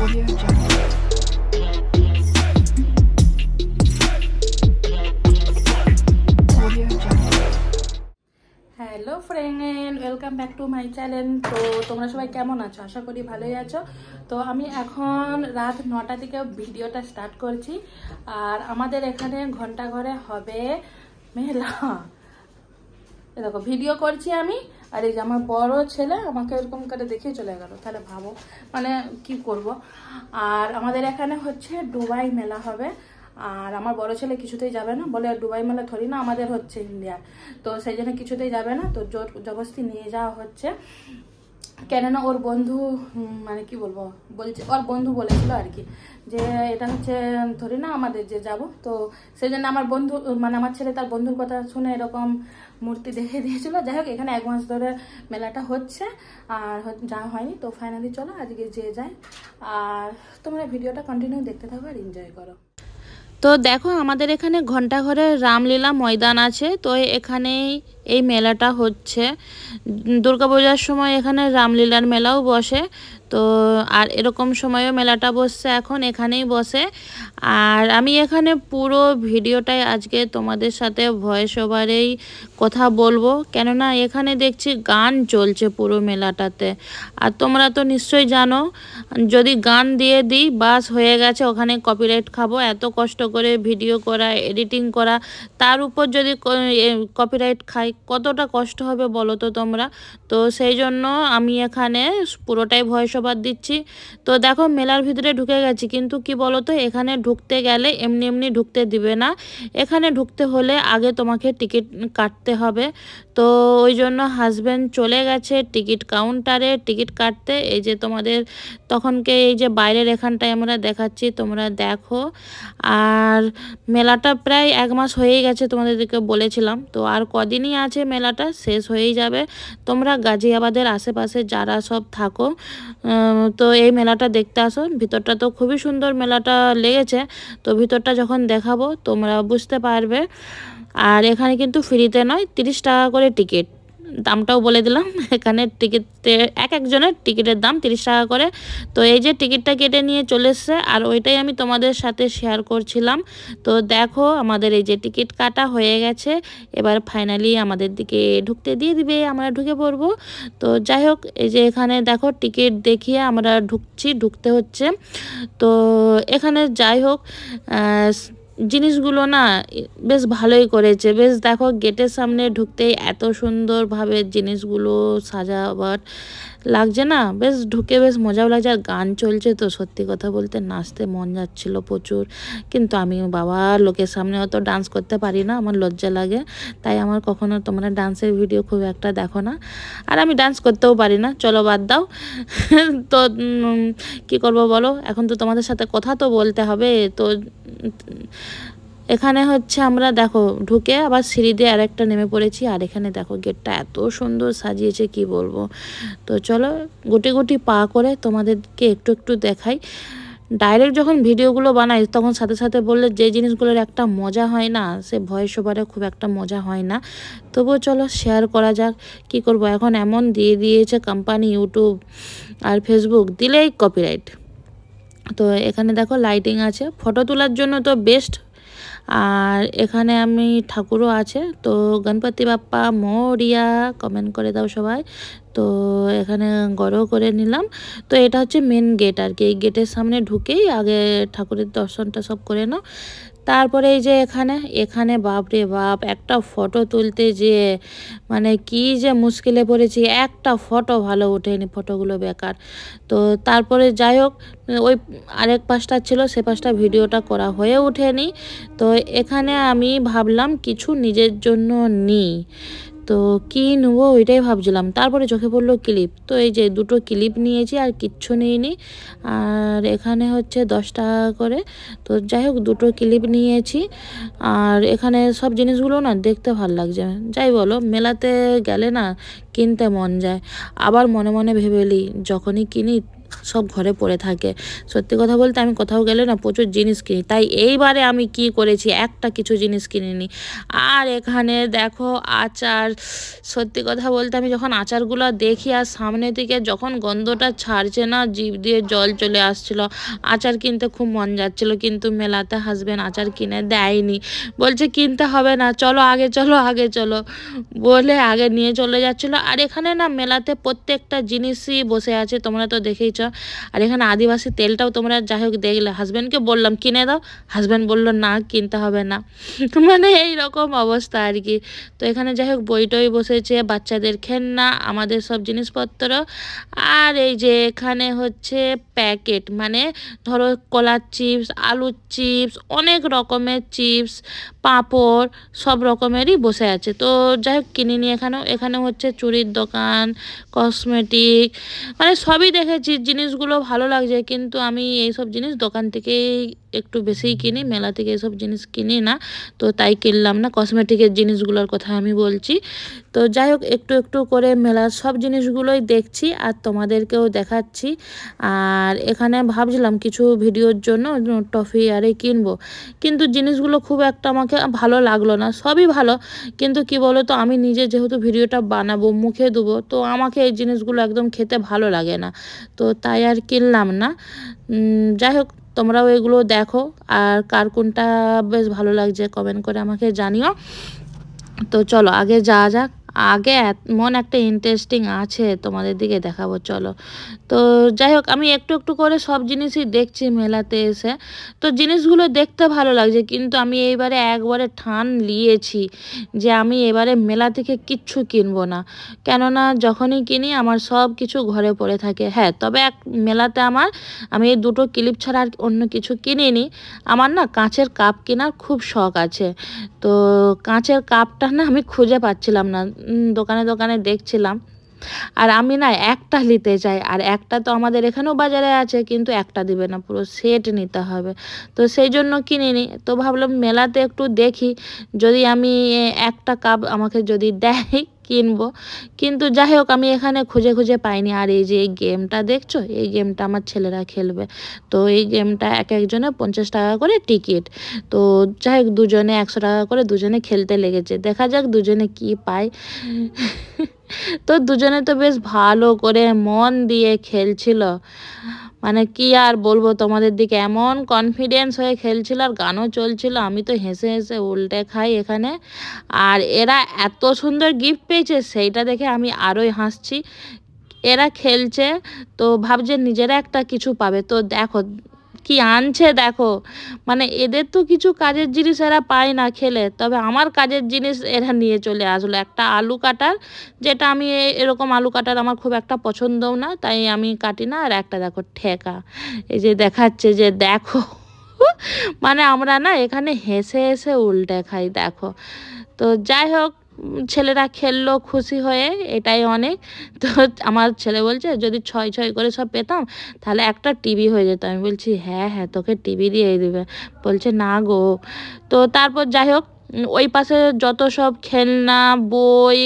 Audio Jungle. Audio Jungle. Hello friend, welcome back to my channel. তো তোমরা সবাই কেমন আছো? আশা করি ভালোই আছো। তো আমি এখন রাত 9টা থেকে ভিডিওটা স্টার্ট করছি। আর আমাদের এখানে ঘন্টা ঘরে হবে মেলা। দেখো ভিডিও করছি আমি, আর এই যে আমার বড় ছেলে আমাকে এরকম করে দেখে চলে গেল। তাহলে ভাবো মানে কি করব। আর আমাদের এখানে হচ্ছে দুবাই মেলা হবে। আর আমার বড় ছেলে কিছুতেই যাবে না, বলে দুবাই মেলা থরি না, আমাদের হচ্ছে ইন্ডিয়া। তো সেই জন্য কিছুতেই যাবে না, তো জোর জবরদস্তি নিয়ে যাওয়া হচ্ছে। কেননা ওর বন্ধু মানে কি বলবো, বলছে ওর বন্ধু বলেছিল আর কি যে এটা হচ্ছে ধরি না আমাদের যে যাব। তো সেই জন্য আমার বন্ধু মানে আমার ছেলে তার বন্ধুর কথা শুনে এরকম মূর্তি দেখে দিয়েছিল। যাই হোক, এখানে 1 মাস ধরে মেলাটা হচ্ছে আর যাওয়া হয়নি। তো ফাইনালি চলো আজকে যে যায়। আর তোমরা ভিডিওটা কন্টিনিউ দেখতে থাকো আর এনজয় করো। তো দেখো আমাদের এখানে ঘন্টা ঘরে রামলীলা ময়দান আছে। তো এখানেই এই মেলাটা হচ্ছে। দুর্গাপূজার সময় এখানে রামলীলার মেলাও বসে। তো আর এরকম সময়ও মেলাটা বসছে, এখন এখানেই বসে। আর আমি এখানে পুরো ভিডিওটাই আজকে তোমাদের সাথে ভয়েস ওভারেই কথা বলবো, কেননা এখানে দেখছি গান চলছে পুরো মেলাটাতে। আর তোমরা তো নিশ্চয়ই জানো, যদি গান দিয়ে দিই বাস হয়ে গেছে, ওখানে কপিরাইট খাবো। এত কষ্ট করে ভিডিও করা, এডিটিং করা, তার উপর যদি কপিরাইট খাই কতটা কষ্ট হবে বলো তো তোমরা। তো সেই জন্য আমি এখানে পুরোটাই ভয়েস ওভার দিচ্ছি। তো দেখো মেলার ভিতরে ঢুকে গেছি, কিন্তু কি বলো তো, এখানে ঢুকতে গেলে এমনি এমনি ঢুকতে দিবে না। এখানে ঢুকতে হলে আগে তোমাকে টিকিট কাটতে হবে। তো ওই জন্য হাজব্যান্ড চলে গেছে টিকিট কাউন্টারে টিকিট কাটতে। এই যে তোমাদের তখনকে এই যে বাইরের এখানটায় আমরা দেখাচ্ছি, তোমরা দেখো। আর মেলাটা প্রায় 1 মাস হয়েই গেছে, তোমাদেরকে বলেছিলাম। তো আর কদিনই আছে, মেলাটা শেষ হয়েই যাবে। তোমরা গাজিয়াবাদের আশেপাশে যারা সব থাকো, তো এই মেলাটা দেখতে আসো। ভিতরটা তো খুবই সুন্দর মেলাটা লেগেছে। তো ভিতরটা যখন দেখাবো তোমরা বুঝতে পারবে। আর এখানে কিন্তু ফ্রিতে নয়, 30 টাকা করে টিকিট। দামটাও বলে দিলাম, এখানে টিকিটের একজনের টিকিটের দাম 30 টাকা করে। তো এই যে টিকিটটা কেটে নিয়ে চলে এসছে, আর ওইটাই আমি তোমাদের সাথে শেয়ার করছিলাম। তো দেখো আমাদের এই যে টিকিট কাটা হয়ে গেছে, এবার ফাইনালি আমাদের দিকে ঢুকতে দিয়ে দিবে, আমরা ঢুকে পড়বো। তো যাই হোক, এই যে এখানে দেখো টিকিট দেখিয়ে আমরা ঢুকতে হচ্ছে। তো এখানে যাই হোক জিনিসগুলো না বেশ ভালোই করেছে। বেশ দেখো গেটের সামনে ঢুকতেই এত সুন্দরভাবে জিনিসগুলো সাজাবার লাগছে না, বেশ ঢুকে বেশ মজাও লাগছে। আর গান চলছে, তো সত্যি কথা বলতে নাচতে মন যাচ্ছিল প্রচুর। কিন্তু আমি বাবা লোকের সামনে অত ডান্স করতে পারি না, আমার লজ্জা লাগে। তাই আমার কখনো তোমরা ডান্সের ভিডিও খুব একটা দেখো না, আর আমি ডান্স করতেও পারি না। চলো বাদ দাও। তো কি করব বলো, এখন তো তোমাদের সাথে কথা তো বলতে হবে। তো এখানে হচ্ছে আমরা দেখো ঢুকে আবার সিঁড়ি দিয়ে আরেকটা নেমে পড়েছি। আর এখানে দেখো গেটটা এত সুন্দর সাজিয়েছে কি বলবো। তো চলো গুটি গুটি পা করে তোমাদেরকে একটু একটু দেখাই। ডাইরেক্ট যখন ভিডিওগুলো বানাই তখন সাথে সাথে বললে যে জিনিসগুলোর একটা মজা হয় না, সে ভয়েস ওভারে খুব একটা মজা হয় না। তবুও চলো শেয়ার করা যাক। কি করব, এখন এমন দিয়ে দিয়েছে কোম্পানি, ইউটিউব আর ফেসবুক দিলেই কপিরাইট। তো এখানে দেখো লাইটিং আছে, ফটো তোলার জন্য তো বেস্ট। আর এখানে আমি ঠাকুরও আছে। তো গণপতি বাপ্পা মোরিয়া কমেন্ট করে দাও সবাই। তো এখানে গড়ো করে নিলাম। তো এটা হচ্ছে মেন গেট আর কি। এই গেটের সামনে ঢুকেই আগে ঠাকুরের দর্শনটা সব করে নাও। তারপরে এই যে এখানে বাপরে বাপ, একটা ফটো তুলতে যে মানে কি যে মুশকিলে পড়েছি, একটা ফটো ভালো ওঠেনি, ফটোগুলো বেকার। তো তারপরে যাই হোক, ওই আরেক পাশটা ছিল, সে পাশটা ভিডিওটা করা হয়ে ওঠেনি। তো এখানে আমি ভাবলাম কিছু নিজের জন্য নিই। তো কি নেবো ওইটাই ভাবছিলাম, তারপরে চোখে পড়লো ক্লিপ। তো এই যে 2টো ক্লিপ নিয়েছি, আর কিচ্ছু নিইনি। আর এখানে হচ্ছে 10 টাকা করে। তো যাই হোক 2টো ক্লিপ নিয়েছি। আর এখানে সব জিনিসগুলো না দেখতে ভালো লাগছে। যাই বলো, মেলাতে গেলে না কিনতে মন যায়, আবার মনে মনে ভেবেলি যখনই কিনি সব ঘরে পড়ে থাকে। সত্যি কথা বলতে আমি কোথাও গেলে না প্রচুর জিনিস কিনি, তাই এইবারে আমি কি করেছি একটা কিছু জিনিস কিনিনি। আর এখানে দেখো আচার, সত্যি কথা বলতে আমি যখন আচারগুলো দেখি আর সামনে থেকে যখন গন্ধটা ছাড়ছে না জিভ দিয়ে জল চলে আসছিল। আচার কিনতে খুব মন যাচ্ছিল, কিন্তু মেলাতে হাসবেন্ড আচার কিনে দেয়নি, বলছে কিনতে হবে না, চলো আগে চলো আগে চলো বলে আগে নিয়ে চলে যাচ্ছিলো। আর এখানে না মেলাতে প্রত্যেকটা জিনিসই বসে আছে, তোমরা তো দেখেইছ। আর এখানে আদিবাসী তেলটাও তোমরা যাই হোক দেখলে, হাজব্যান্ডকে বললাম কিনে দাও, হাজব্যান্ড বলল না কিনতে হবে না মানে এইরকম অবস্থা আর কি। তো এখানে যাই হোক বইটই বসেছে, বাচ্চাদের খেলনা, আমাদের সব জিনিসপত্র। আর এই যে এখানে হচ্ছে প্যাকেট, মানে ধরো কলার চিপস, আলুর চিপস, অনেক রকমের চিপস, পাঁপড়, সব রকমেরই বসে আছে। তো যাই হোক কিনে নিয়ে এখানে হচ্ছে চুড়ির দোকান, কসমেটিক, মানে সবই দেখেছি, জিনিসগুলো ভালো লাগছে, কিন্তু আমি এইসব জিনিস দোকান থেকেই একটু বেশিই কিনি, মেলা থেকে এইসব জিনিস কিনি না, তো তাই কিনলাম না। কসমেটিকের জিনিসগুলোর কথা আমি বলছি। তো যাই হোক একটু একটু করে মেলার সব জিনিসগুলোই দেখছি আর তোমাদেরকেও দেখাচ্ছি। আর এখানে ভাবছিলাম কিছু ভিডিওর জন্য টফি আরে কিনবো, কিন্তু জিনিসগুলো খুব একটা আমাকে ভালো লাগলো না। সবই ভালো, কিন্তু কি বলো তো, আমি নিজে যেহেতু ভিডিওটা বানাবো, মুখে দেবো, তো আমাকে এই জিনিসগুলো একদম খেতে ভালো লাগে না, তো তাই আর কিনলাম না। যাই হোক তোমরাও এগুলো দেখো, আর কার কোনটা বেশ ভালো লাগছে কমেন্ট করে আমাকে জানিও। তো চলো আগে যাওয়া যাক, আগে মন একটা ইন্টারেস্টিং আছে তোমাদের দিকে দেখাবো, চলো। তো যাই হোক আমি একটু একটু করে সব জিনিসই দেখছি মেলাতে এসে, তো জিনিসগুলো দেখতে ভালো লাগছে, কিন্তু আমি এইবারে একবারে ঠান নিয়েছি যে আমি এবারে মেলা থেকে কিচ্ছু কিনবো না, কেননা যখনই কিনি আমার সব কিছু ঘরে পড়ে থাকে। হ্যাঁ, তবে মেলাতে আমি এই দুটো ক্লিপ ছাড়া আর অন্য কিছু কিনিনি। আমার না কাঁচের কাপ কেনার খুব শখ আছে, তো কাঁচের কাপটা না আমি খুঁজে পাচ্ছিলাম না, দোকানে দোকানে দেখছিলাম। আর আমি না একটা নিতে চাই, আর একটা তো আমাদের এখানেও বাজারে আছে, কিন্তু একটা দিবে না, পুরো সেট নিতে হবে, তো সেই জন্য কিনিনি। তো ভাবলাম মেলাতে একটু দেখি, যদি আমি একটা কাপ আমাকে যদি দেয় কিনবো, কিন্তু যাই হোক আমি এখানে খুঁজে খুঁজে পাইনি। আর এই যে এই গেমটা দেখছো, এই গেমটা আমার ছেলেরা খেলবে, তো এই গেমটা এক একজনে 50 টাকা করে টিকিট, তো যাই হোক দুজনে 100 টাকা করে দুজনে খেলতে লেগেছে, দেখা যাক দুজনে কি পায় তো দুজনে তো বেশ ভালো করে মন দিয়ে খেলছিল, মানে কি আর বলবো তোমাদের দিকে, এমন কনফিডেন্স হয়ে খেলছিল, আর গানও চলছিল, আমি তো হেসে হেসে উল্টে খাই এখানে। আর এরা এত সুন্দর গিফট পেয়েছে সেইটা দেখে আমি আরোই হাসছি। এরা খেলছে তো ভাবছে নিজেরা একটা কিছু পাবে, তো দেখো কি আনছে দেখো, মানে এদের তো কিছু কাজের জিনিস এরা পায় না খেলে, তবে আমার কাজের জিনিস এরা নিয়ে চলে আসলো, একটা আলু কাটার, যেটা আমি এরকম আলু কাটার আমার খুব একটা পছন্দও না, তাই আমি কাটি না। আর একটা দেখো ঠেকা, এই যে দেখাচ্ছে যে দেখো মানে আমরা না এখানে হেসে হেসে উল্টে খাই দেখো। তো যাই হোক ছেলেরা খেললো খুশি হয়ে, এটাই অনেক। তো আমার ছেলে বলছে যদি 6 করে সব পেতাম তাহলে একটা টিভি হয়ে যেত। আমি বলছি হ্যাঁ হ্যাঁ তোকে টিভি দিয়ে দিবে, বলছে না গো। তো তারপর যাই হোক ওই পাশে যত সব খেলনা, বই,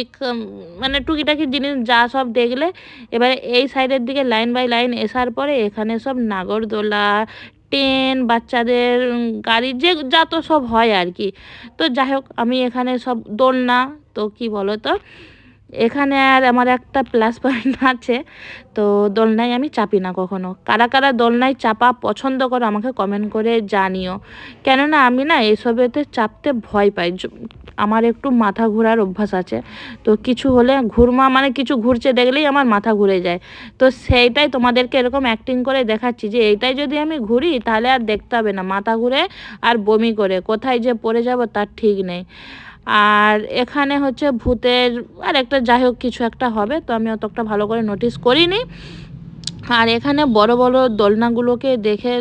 মানে টুকিটাকি জিনিস যা সব দেখলে, এবারে এই সাইডের দিকে লাইন বাই লাইন আসার পরে এখানে সব নাগরদোলা, ট্রেন, বাচ্চাদের গাড়ি, যে যত সব হয় আর কি। তো যাই হোক আমি এখানে সব দোলনা, তো কি বলো তো এখানে আর আমার একটা প্লাস পয়েন্ট আছে, তো দোলনায় আমি চাপি না কখনো। কারা কারা দোলনায় চাপা পছন্দ করো আমাকে কমেন্ট করে জানিও, কেননা আমি না এসবেতে চাপতে ভয় পাই, আমার একটু মাথা ঘোরার অভ্যাস আছে, তো কিছু হলে মানে কিছু ঘুরছে দেখলেই আমার মাথা ঘুরে যায়, তো সেইটাই তোমাদেরকে এরকম অ্যাক্টিং করে দেখাচ্ছি যে এইটাই যদি আমি ঘুরি তাহলে আর দেখতে হবে না, মাথা ঘুরে আর বমি করে কোথায় যে পড়ে যাব তার ঠিক নেই। আর এখানে হচ্ছে ভূতের আর একটা যাই হোক কিছু একটা হবে, তো আমি অতটা ভালো করে নোটিস করিনি। আর এখানে বড় বড় দোলনাগুলোকে দেখে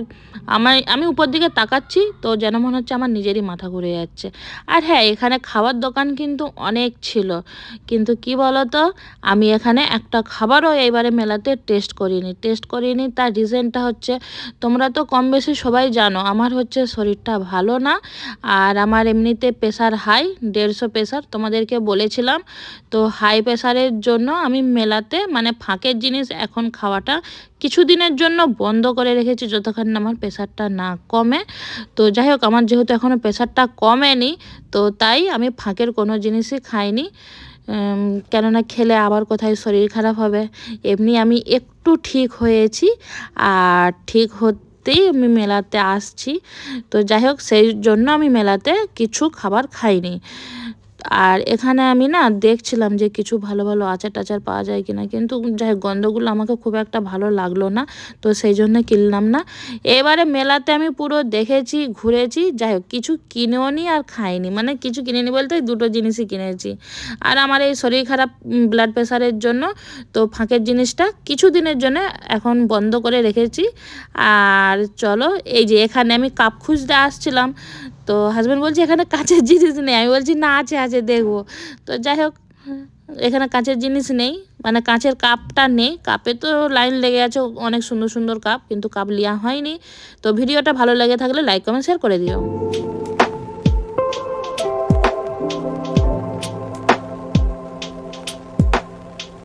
আমি উপর দিকে তাকাচ্ছি, তো যেন মনে হচ্ছে আমার নিজেরই মাথা ঘুরে যাচ্ছে। আর হ্যাঁ এখানে খাবার দোকান কিন্তু অনেক ছিল, কিন্তু কি বলতো আমি এখানে একটা খাবারও এইবারে মেলাতে টেস্ট করিনি। তার রিজনটা হচ্ছে তোমরা তো কম বেশি সবাই জানো আমার হচ্ছে শরীরটা ভালো না, আর আমার এমনিতে প্রেশার হাই, 150 প্রেশার তোমাদেরকে বলেছিলাম। তো হাই প্রেশারের জন্য আমি মেলাতে মানে ফাঁকের জিনিস এখন খাওয়াটা কিছুদিনের জন্য বন্ধ করে রেখেছি যতক্ষণ না আমার প্রেশারটা না কমে। তো যাই হোক, আমার যেহেতু এখনও প্রেশারটা কমেনি, তো তাই আমি ফাঁকের কোনো জিনিসই খাইনি, কেননা খেলে আবার কোথায় শরীর খারাপ হবে। এমনি আমি একটু ঠিক হয়েছি, আর ঠিক হতেই আমি মেলাতে আসছি। তো যাই হোক, সেই জন্য আমি মেলাতে কিছু খাবার খাইনি। আর এখানে আমি না দেখছিলাম যে কিছু ভালো ভালো আচার টাচার পাওয়া যায় কিনা, কিন্তু যাই হোক গন্ধগুলো আমাকে খুব একটা ভালো লাগলো না, তো সেই জন্য কিনলাম না। এবারে মেলাতে আমি পুরো দেখেছি, ঘুরেছি, যাই হোক কিছু কিনেও নি আর খাইনি, মানে কিছু কিনেনি বলতে দুটো জিনিসই কিনেছি। আর আমার এই শরীর খারাপ ব্লাড প্রেশারের জন্য তো ফাঁকের জিনিসটা কিছু দিনের জন্য এখন বন্ধ করে রেখেছি। আর চলো, এই যে এখানে আমি কাপ খুঁজতে আসছিলাম, তো হাজব্যান্ড বলছে এখানে কাঁচের জিনিস নেই। আমি বলছি না, আছে আছে দেখবো। তো যাই হোক, এখানে কাঁচের জিনিস নেই, মানে কাঁচের কাপটা নেই। কাপে তো লাইন লেগে আছে, অনেক সুন্দর সুন্দর কাপ, কিন্তু কাপ নেওয়া হয়নি। তো ভিডিওটা ভালো লেগে থাকলে লাইক কমেন্ট শেয়ার করে দিও।